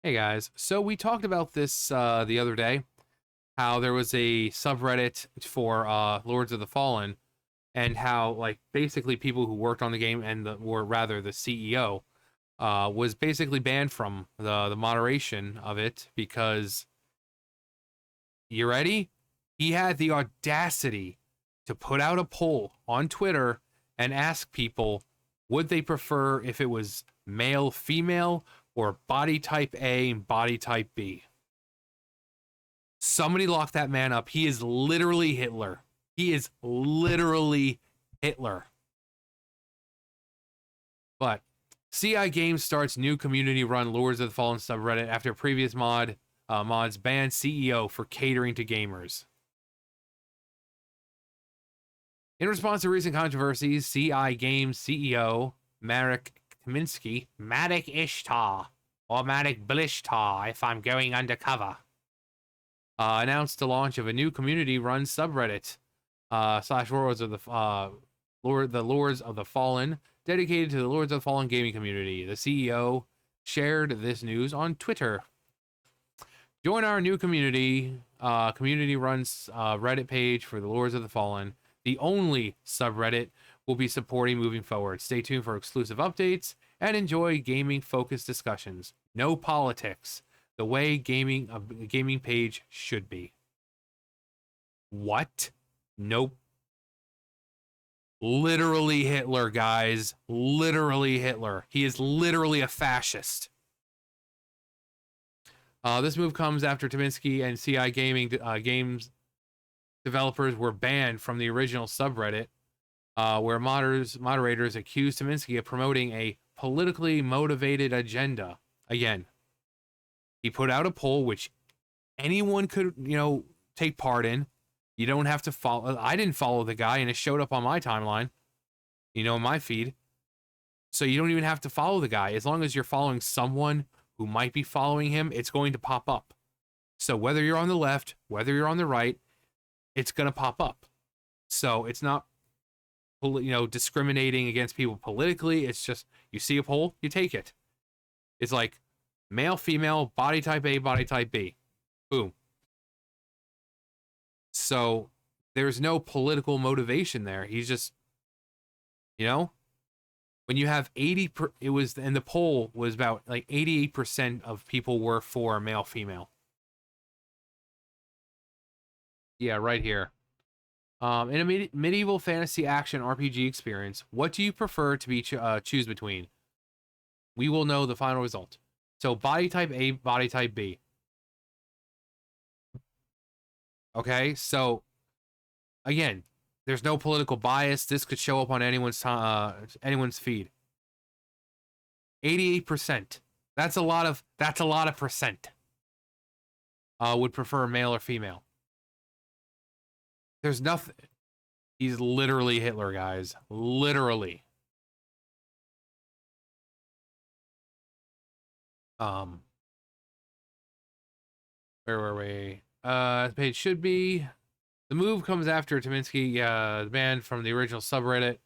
Hey guys, so we talked about this the other day, how there was a subreddit for Lords of the Fallen, and how like basically people who worked on the game and or rather the CEO was basically banned from the moderation of it because you ready? He had the audacity to put out a poll on Twitter and ask people would they prefer if it was male, female, or body type A and body type B. Somebody lock that man up. He is literally Hitler. He is literally Hitler. But CI Games starts new community-run Lords of the Fallen subreddit after previous mods banned CEO for catering to gamers. In response to recent controversies, CI Games CEO Marek Kaminsky, Matic Ishtar, or Matic Blishtar if I'm going undercover, announced the launch of a new community-run subreddit slash Lords of the Lords of the Fallen, dedicated to the Lords of the Fallen gaming community. The CEO shared this news on Twitter. Join our new community. Community runs Reddit page for the Lords of the Fallen, the only subreddit we'll be supporting moving forward. Stay tuned for exclusive updates and enjoy gaming-focused discussions. No politics. The way a gaming page should be. What? Nope. Literally Hitler, guys. Literally Hitler. He is literally a fascist. This move comes after Tominsky and CI Games developers were banned from the original subreddit, where moderators accused Tominsky of promoting a politically motivated agenda. Again, he put out a poll which anyone could, take part in. You don't have to follow. I didn't follow the guy, and it showed up on my timeline, in my feed. So you don't even have to follow the guy. As long as you're following someone who might be following him, it's going to pop up. So whether you're on the left, whether you're on the right, it's going to pop up. So it's not, discriminating against people politically. It's just, you see a poll, you take it. It's like male, female, body type A, body type B. Boom. So there's no political motivation there. He's just, when you have and the poll was about like 88% of people were for male, female. Yeah, right here. In a medieval fantasy action RPG experience, what do you prefer to be choose between? We will know the final result. So body type A, body type B. Okay, so again, there's no political bias. This could show up on anyone's feed. 88%. That's a lot of percent. Would prefer male or female. There's nothing. He's literally Hitler, guys. Literally. Where were we? The page should be. The move comes after Tominsky, the ban from the original subreddit,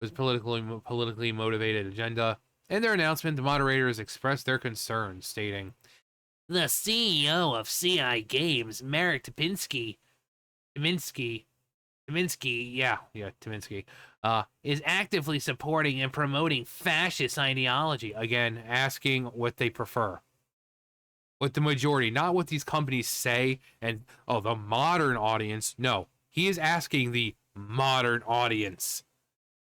was politically motivated agenda. In their announcement, the moderators expressed their concerns, stating, "The CEO of CI Games, Marek Tominsky, is actively supporting and promoting fascist ideology." Again, asking what they prefer. What the majority, not what these companies say and, the modern audience. No, he is asking the modern audience.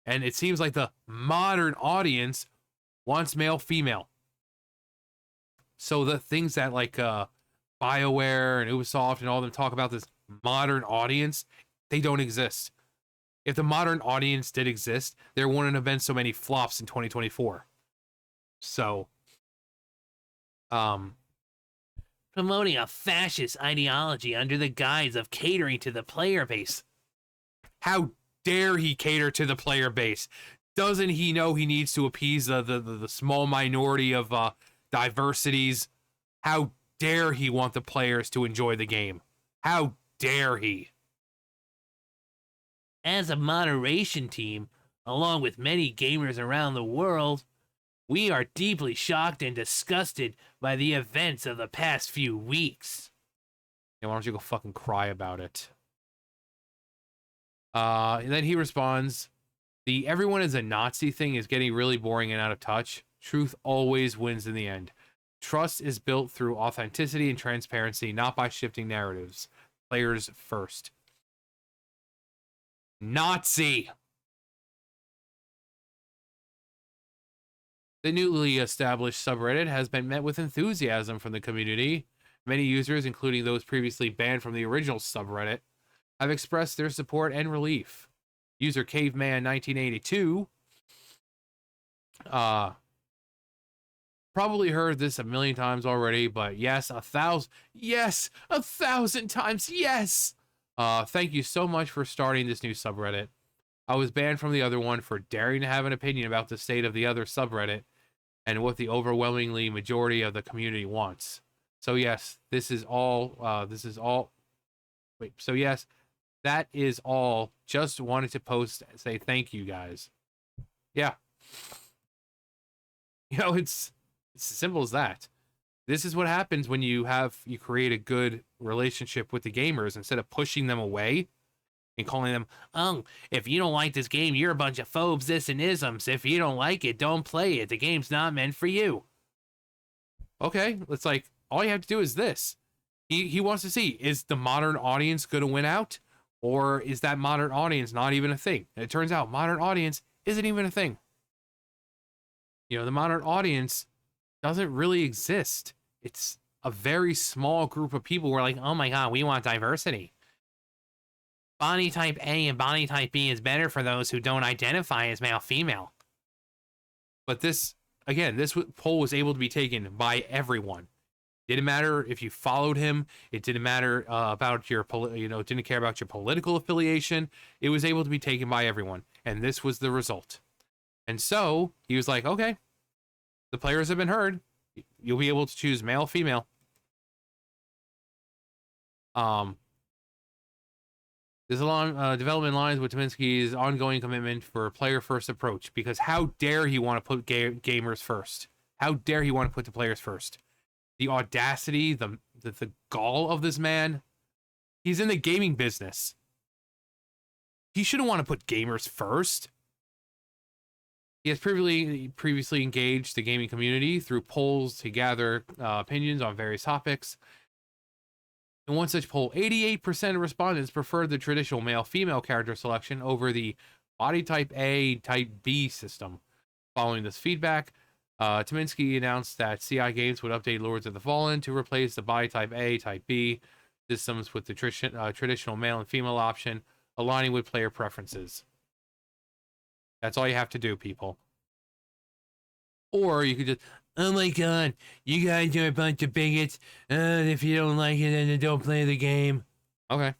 And it seems like the modern audience wants male, female. So the things that like BioWare and Ubisoft and all of them talk about this modern audience, they don't exist. If the modern audience did exist, there wouldn't have been so many flops in 2024. So, promoting a fascist ideology under the guise of catering to the player base. How dare he cater to the player base? Doesn't he know he needs to appease the small minority of diversities? How dare he want the players to enjoy the game? How dare he? As a moderation team, along with many gamers around the world, We are deeply shocked and disgusted by the events of the past few weeks. Yeah, why don't you go fucking cry about it? And then he responds, the everyone is a Nazi thing is getting really boring and out of touch. Truth always wins in the end. Trust is built through authenticity and transparency, not by shifting narratives. Players first. Nazi! The newly established subreddit has been met with enthusiasm from the community. Many users, including those previously banned from the original subreddit, have expressed their support and relief. User Caveman1982 probably heard this a million times already, but yes, 1,000, yes, 1,000 times, yes. Thank you so much for starting this new subreddit. I was banned from the other one for daring to have an opinion about the state of the other subreddit and what the overwhelmingly majority of the community wants. So yes, this is all, so yes, that is all. Just wanted to post, say thank you guys. Yeah. You know, it's as simple as that. This is what happens when you create a good relationship with the gamers instead of pushing them away and calling them, oh, if you don't like this game, you're a bunch of phobes, this and isms. If you don't like it, don't play it. The game's not meant for you. Okay, it's like, all you have to do is this. He wants to see, is the modern audience going to win out? Or is that modern audience not even a thing? And it turns out modern audience isn't even a thing. You know, the modern audience doesn't really exist. It's a very small group of people who are like, oh my god, we want diversity. Body type A and body type B is better for those who don't identify as male female. But this, again, this poll was able to be taken by everyone. Didn't matter if you followed him. It didn't matter about your, didn't care about your political affiliation. It was able to be taken by everyone. And this was the result. And so he was like, okay, the players have been heard. You'll be able to choose male, female. This development lines with Tominski's ongoing commitment for a player-first approach. Because how dare he want to put gamers first? How dare he want to put the players first? The audacity, the gall of this man. He's in the gaming business. He shouldn't want to put gamers first. He has previously engaged the gaming community through polls to gather opinions on various topics. In one such poll, 88% of respondents preferred the traditional male-female character selection over the body type A, type B system. Following this feedback, Tominski announced that CI Games would update Lords of the Fallen to replace the body type A, type B systems with the traditional male and female option, aligning with player preferences. That's all you have to do, people. Or you could just, oh my god, you guys are a bunch of bigots. If you don't like it, then don't play the game. Okay.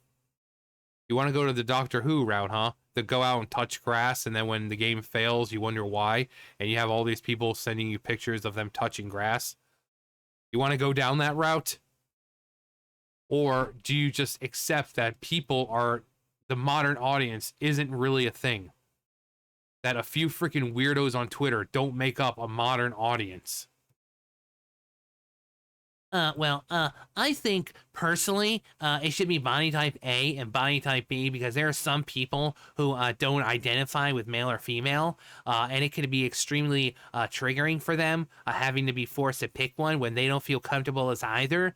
You want to go to the Doctor Who route, huh? To go out and touch grass, and then when the game fails, you wonder why, and you have all these people sending you pictures of them touching grass. You want to go down that route? Or do you just accept that the modern audience isn't really a thing? That a few freaking weirdos on Twitter don't make up a modern audience? I think personally, it should be body type A and body type B because there are some people who don't identify with male or female, and it can be extremely triggering for them having to be forced to pick one when they don't feel comfortable as either.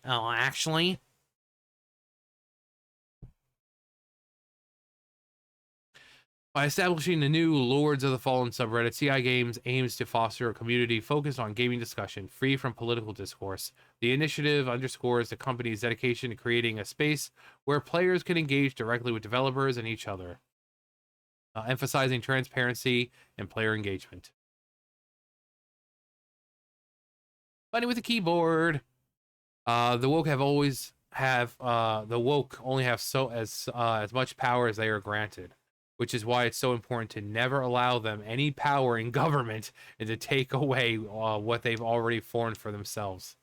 Actually. By establishing the new Lords of the Fallen subreddit, CI Games aims to foster a community focused on gaming discussion, free from political discourse. The initiative underscores the company's dedication to creating a space where players can engage directly with developers and each other, emphasizing transparency and player engagement. Funny with the keyboard. The woke only have as much power as they are granted, which is why it's so important to never allow them any power in government and to take away what they've already formed for themselves.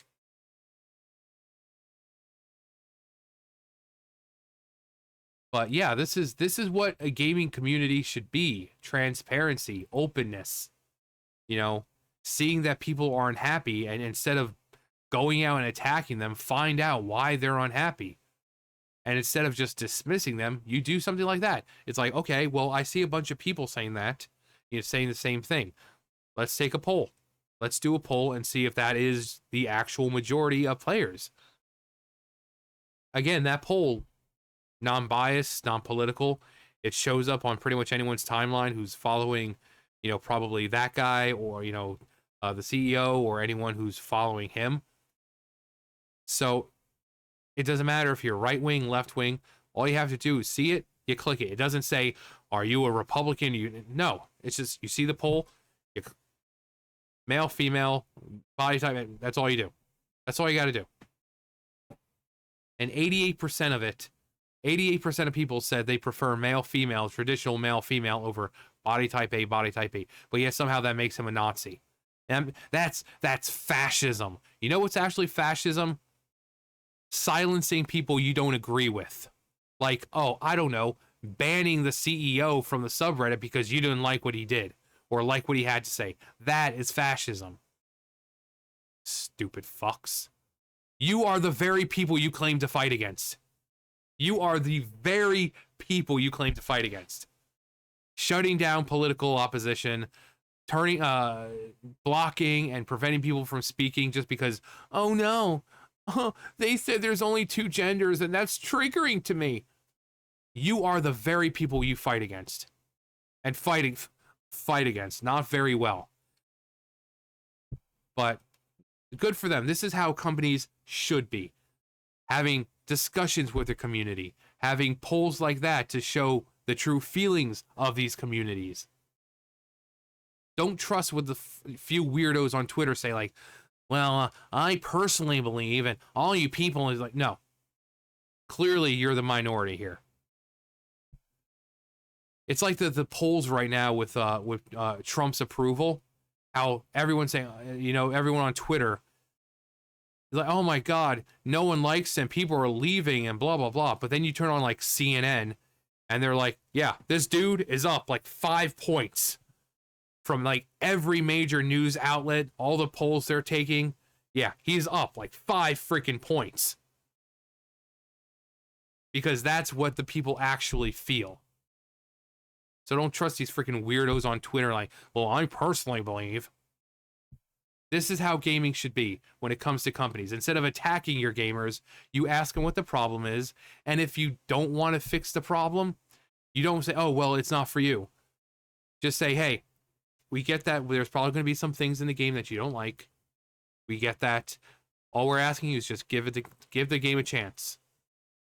But yeah, this is what a gaming community should be: transparency, openness. You know, seeing that people are unhappy, and instead of going out and attacking them, find out why they're unhappy. And instead of just dismissing them, you do something like that. It's like, okay, well, I see a bunch of people saying that, saying the same thing. Let's take a poll. Let's do a poll and see if that is the actual majority of players. Again, that poll, non-biased, non-political, it shows up on pretty much anyone's timeline who's following, probably that guy, or, the CEO, or anyone who's following him. So it doesn't matter if you're right wing, left wing. All you have to do is see it, you click it. It doesn't say, are you a Republican? No, it's just, you see the poll, male, female, body type, that's all you do. That's all you got to do. And 88% of people said they prefer male, female, traditional male, female over body type A, body type B. But yet somehow that makes him a Nazi. And that's fascism. You know what's actually fascism? Silencing people you don't agree with. Like, oh, I don't know, banning the CEO from the subreddit because you didn't like what he did or like what he had to say. That is fascism. Stupid fucks. You are the very people you claim to fight against. You are the very people you claim to fight against. Shutting down political opposition, blocking and preventing people from speaking just because, oh no, they said there's only 2 genders and that's triggering to me. You are the very people you fight against. And fight against. Not very well. But good for them. This is how companies should be. Having discussions with their community. Having polls like that to show the true feelings of these communities. Don't trust what the few weirdos on Twitter say, like, well, I personally believe, and all you people is like, no. Clearly, you're the minority here. It's like the polls right now with Trump's approval. How everyone's saying, everyone on Twitter is like, oh my God, no one likes him. People are leaving and blah, blah, blah. But then you turn on like CNN and they're like, yeah, this dude is up like 5 points from like every major news outlet, all the polls they're taking. Yeah, he's up like 5 freaking points. Because that's what the people actually feel. So don't trust these freaking weirdos on Twitter like, well, I personally believe. This is how gaming should be when it comes to companies. Instead of attacking your gamers, you ask them what the problem is. And if you don't want to fix the problem, you don't say, oh, well, it's not for you. Just say, hey, we get that there's probably going to be some things in the game that you don't like. We get that. All we're asking you is just give the game a chance.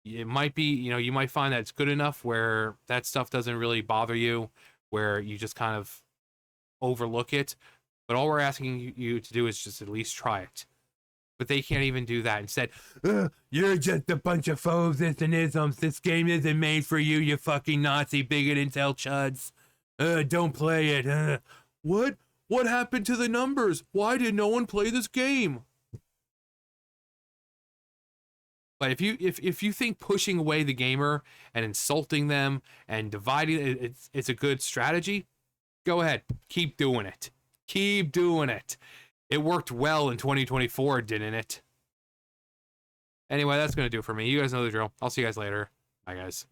It might be, you might find that it's good enough where that stuff doesn't really bother you, where you just kind of overlook it. But all we're asking you to do is just at least try it. But they can't even do that. Instead, you're just a bunch of phobes and isms. This game isn't made for you, you fucking Nazi bigot intel chuds. Don't play it. What? What happened to the numbers? Why did no one play this game? But if you think pushing away the gamer and insulting them and dividing it's a good strategy, go ahead. Keep doing it. Keep doing it. It worked well in 2024, didn't it? Anyway, that's going to do it for me. You guys know the drill. I'll see you guys later. Bye, guys.